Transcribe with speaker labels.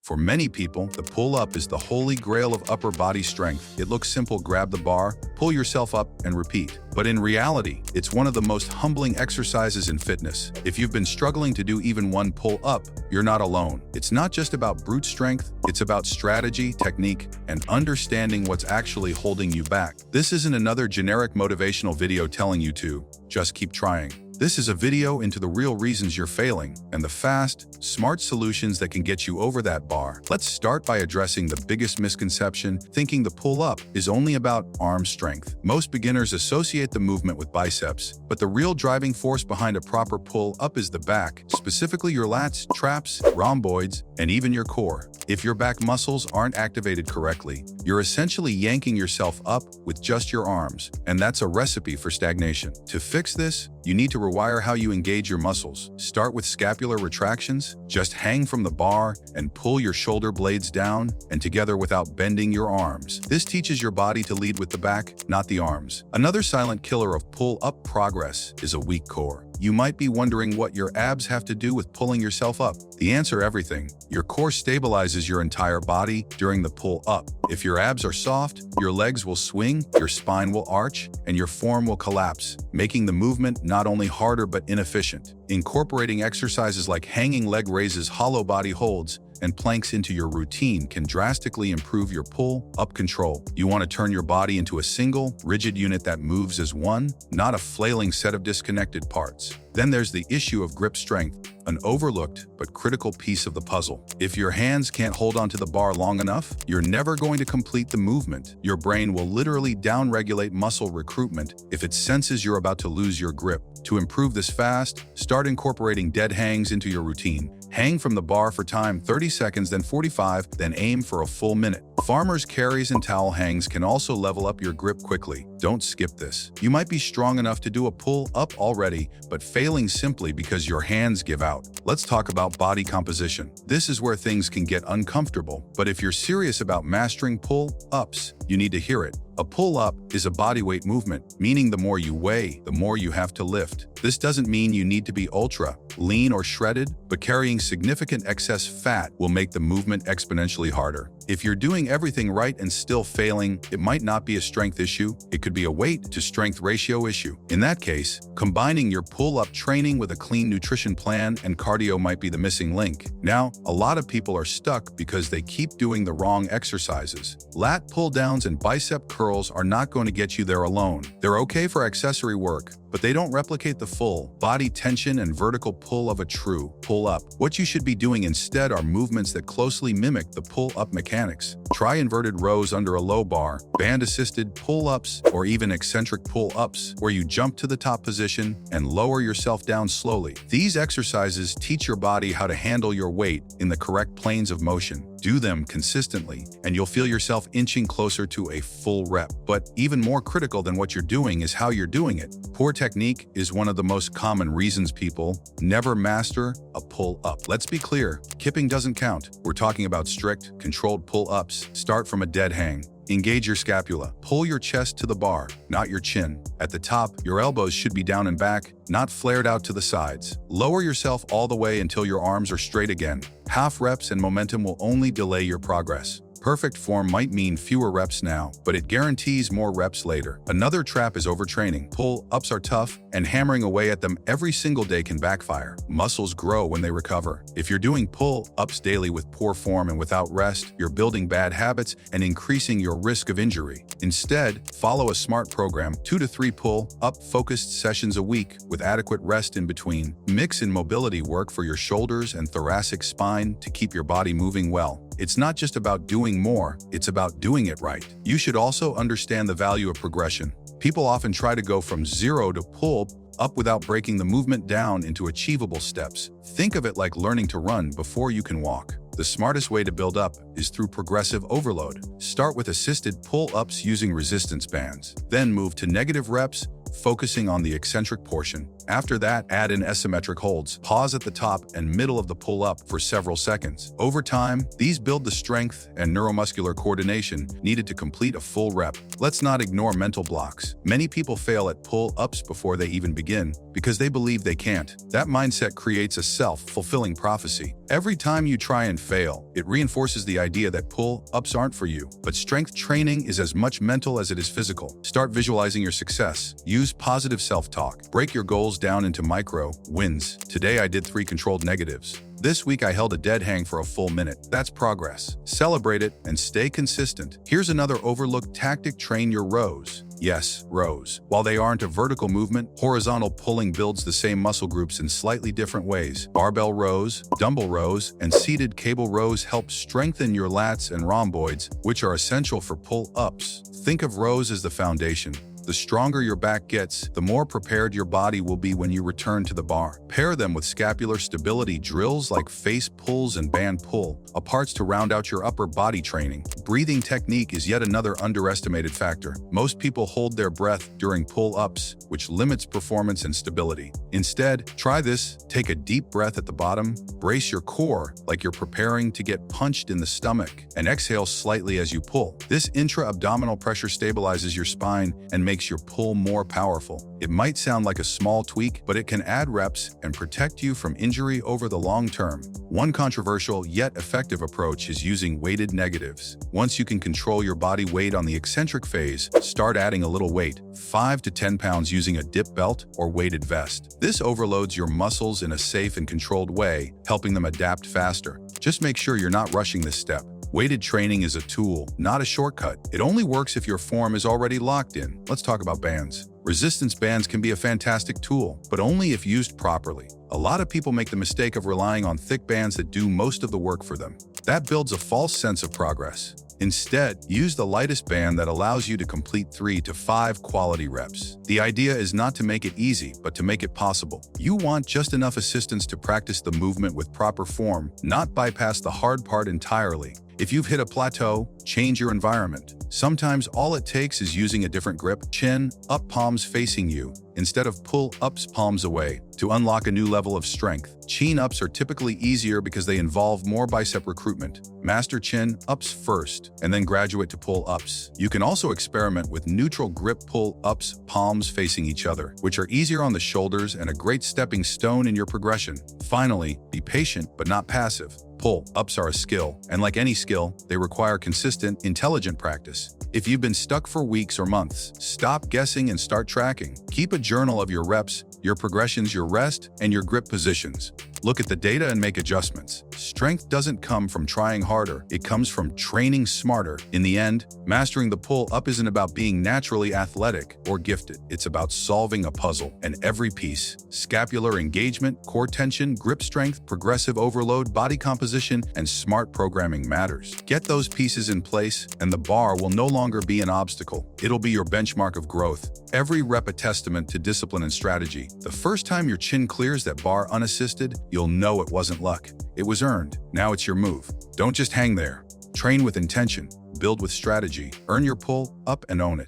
Speaker 1: For many people, the pull-up is the holy grail of upper body strength. It looks simple: grab the bar, pull yourself up, and repeat. But in reality, it's one of the most humbling exercises in fitness. If you've been struggling to do even one pull-up, you're not alone. It's not just about brute strength, it's about strategy, technique, and understanding what's actually holding you back. This isn't another generic motivational video telling you to just keep trying. This is a video into the real reasons you're failing and the fast, smart solutions that can get you over that bar. Let's start by addressing the biggest misconception: thinking the pull-up is only about arm strength. Most beginners associate the movement with biceps, but the real driving force behind a proper pull-up is the back, specifically your lats, traps, rhomboids, and even your core. If your back muscles aren't activated correctly, you're essentially yanking yourself up with just your arms, and that's a recipe for stagnation. To fix this, you need to rewire how you engage your muscles. Start with scapular retractions. Just hang from the bar and pull your shoulder blades down and together without bending your arms. This teaches your body to lead with the back, not the arms. Another silent killer of pull-up progress is a weak core. You might be wondering what your abs have to do with pulling yourself up. The answer: everything. Your core stabilizes your entire body during the pull-up. If your abs are soft, your legs will swing, your spine will arch, and your form will collapse, making the movement not only harder but inefficient. Incorporating exercises like hanging leg raises, hollow body holds, and planks into your routine can drastically improve your pull-up control. You want to turn your body into a single, rigid unit that moves as one, not a flailing set of disconnected parts. Then there's the issue of grip strength, an overlooked but critical piece of the puzzle. If your hands can't hold onto the bar long enough, you're never going to complete the movement. Your brain will literally downregulate muscle recruitment if it senses you're about to lose your grip. To improve this fast, start incorporating dead hangs into your routine. Hang from the bar for time: 30 seconds, then 45, then aim for a full minute. Farmers' carries and towel hangs can also level up your grip quickly. Don't skip this. You might be strong enough to do a pull-up already, but failing simply because your hands give out. Let's talk about body composition. This is where things can get uncomfortable, but if you're serious about mastering pull-ups, you need to hear it. A pull-up is a bodyweight movement, meaning the more you weigh, the more you have to lift. This doesn't mean you need to be ultra, lean, or shredded, but carrying significant excess fat will make the movement exponentially harder. If you're doing everything right and still failing, it might not be a strength issue, it could be a weight to strength ratio issue. In that case, combining your pull-up training with a clean nutrition plan and cardio might be the missing link. Now, a lot of people are stuck because they keep doing the wrong exercises. Lat pull-downs and bicep curls are not going to get you there alone. They're okay for accessory work, but they don't replicate the full body tension and vertical pull of a true pull-up. What you should be doing instead are movements that closely mimic the pull-up mechanics. Try inverted rows under a low bar, band-assisted pull-ups, or even eccentric pull-ups, where you jump to the top position and lower yourself down slowly. These exercises teach your body how to handle your weight in the correct planes of motion. Do them consistently, and you'll feel yourself inching closer to a full rep. But even more critical than what you're doing is how you're doing it. Poor technique is one of the most common reasons people never master a pull-up. Let's be clear, kipping doesn't count. We're talking about strict, controlled pull-ups. Start from a dead hang. Engage your scapula. Pull your chest to the bar, not your chin. At the top, your elbows should be down and back, not flared out to the sides. Lower yourself all the way until your arms are straight again. Half reps and momentum will only delay your progress. Perfect form might mean fewer reps now, but it guarantees more reps later. Another trap is overtraining. Pull-ups are tough, and hammering away at them every single day can backfire. Muscles grow when they recover. If you're doing pull-ups daily with poor form and without rest, you're building bad habits and increasing your risk of injury. Instead, follow a smart program: 2 to 3 pull-up focused sessions a week with adequate rest in between. Mix in mobility work for your shoulders and thoracic spine to keep your body moving well. It's not just about doing more, it's about doing it right. You should also understand the value of progression. People often try to go from 0 to pull-up without breaking the movement down into achievable steps. Think of it like learning to run before you can walk. The smartest way to build up is through progressive overload. Start with assisted pull-ups using resistance bands. Then move to negative reps, focusing on the eccentric portion. After that, add in isometric holds. Pause at the top and middle of the pull-up for several seconds. Over time, these build the strength and neuromuscular coordination needed to complete a full rep. Let's not ignore mental blocks. Many people fail at pull-ups before they even begin because they believe they can't. That mindset creates a self-fulfilling prophecy. Every time you try and fail, it reinforces the idea that pull-ups aren't for you. But strength training is as much mental as it is physical. Start visualizing your success. Use positive self-talk. Break your goals down into micro wins. Today I did 3 controlled negatives. This week I held a dead hang for a full minute. That's progress. Celebrate it and stay consistent. Here's another overlooked tactic: train your rows. Yes, rows. While they aren't a vertical movement, horizontal pulling builds the same muscle groups in slightly different ways. Barbell rows, dumbbell rows, and seated cable rows help strengthen your lats and rhomboids, which are essential for pull-ups. Think of rows as the foundation. The stronger your back gets, the more prepared your body will be when you return to the bar. Pair them with scapular stability drills like face pulls and band pull-ups to round out your upper body training. Breathing technique is yet another underestimated factor. Most people hold their breath during pull-ups, which limits performance and stability. Instead, try this. Take a deep breath at the bottom, brace your core like you're preparing to get punched in the stomach, and exhale slightly as you pull. This intra-abdominal pressure stabilizes your spine and makes your pull more powerful. It might sound like a small tweak, but it can add reps and protect you from injury over the long term. One controversial yet effective approach is using weighted negatives. Once you can control your body weight on the eccentric phase, start adding a little weight, 5 to 10 pounds, using a dip belt or weighted vest. This overloads your muscles in a safe and controlled way, helping them adapt faster. Just make sure you're not rushing this step. Weighted training is a tool, not a shortcut. It only works if your form is already locked in. Let's talk about bands. Resistance bands can be a fantastic tool, but only if used properly. A lot of people make the mistake of relying on thick bands that do most of the work for them. That builds a false sense of progress. Instead, use the lightest band that allows you to complete 3 to 5 quality reps. The idea is not to make it easy, but to make it possible. You want just enough assistance to practice the movement with proper form, not bypass the hard part entirely. If you've hit a plateau, change your environment. Sometimes all it takes is using a different grip, chin up, palms facing you, instead of pull-ups, palms away, to unlock a new level of strength. Chin-ups are typically easier because they involve more bicep recruitment. Master chin-ups first, and then graduate to pull-ups. You can also experiment with neutral grip pull-ups, palms facing each other, which are easier on the shoulders and a great stepping stone in your progression. Finally, be patient but not passive. Pull-ups are a skill, and like any skill, they require consistent, intelligent practice. If you've been stuck for weeks or months, stop guessing and start tracking. Keep a journal of your reps, your progressions, your rest, and your grip positions. Look at the data and make adjustments. Strength doesn't come from trying harder, it comes from training smarter. In the end, mastering the pull-up isn't about being naturally athletic or gifted. It's about solving a puzzle, and every piece, scapular engagement, core tension, grip strength, progressive overload, body composition, and smart programming matters. Get those pieces in place, and the bar will no longer be an obstacle. It'll be your benchmark of growth. Every rep a testament to discipline and strategy. The first time your chin clears that bar unassisted, you'll know it wasn't luck. It was earned. Now it's your move. Don't just hang there. Train with intention, build with strategy, earn your pull-up and own it.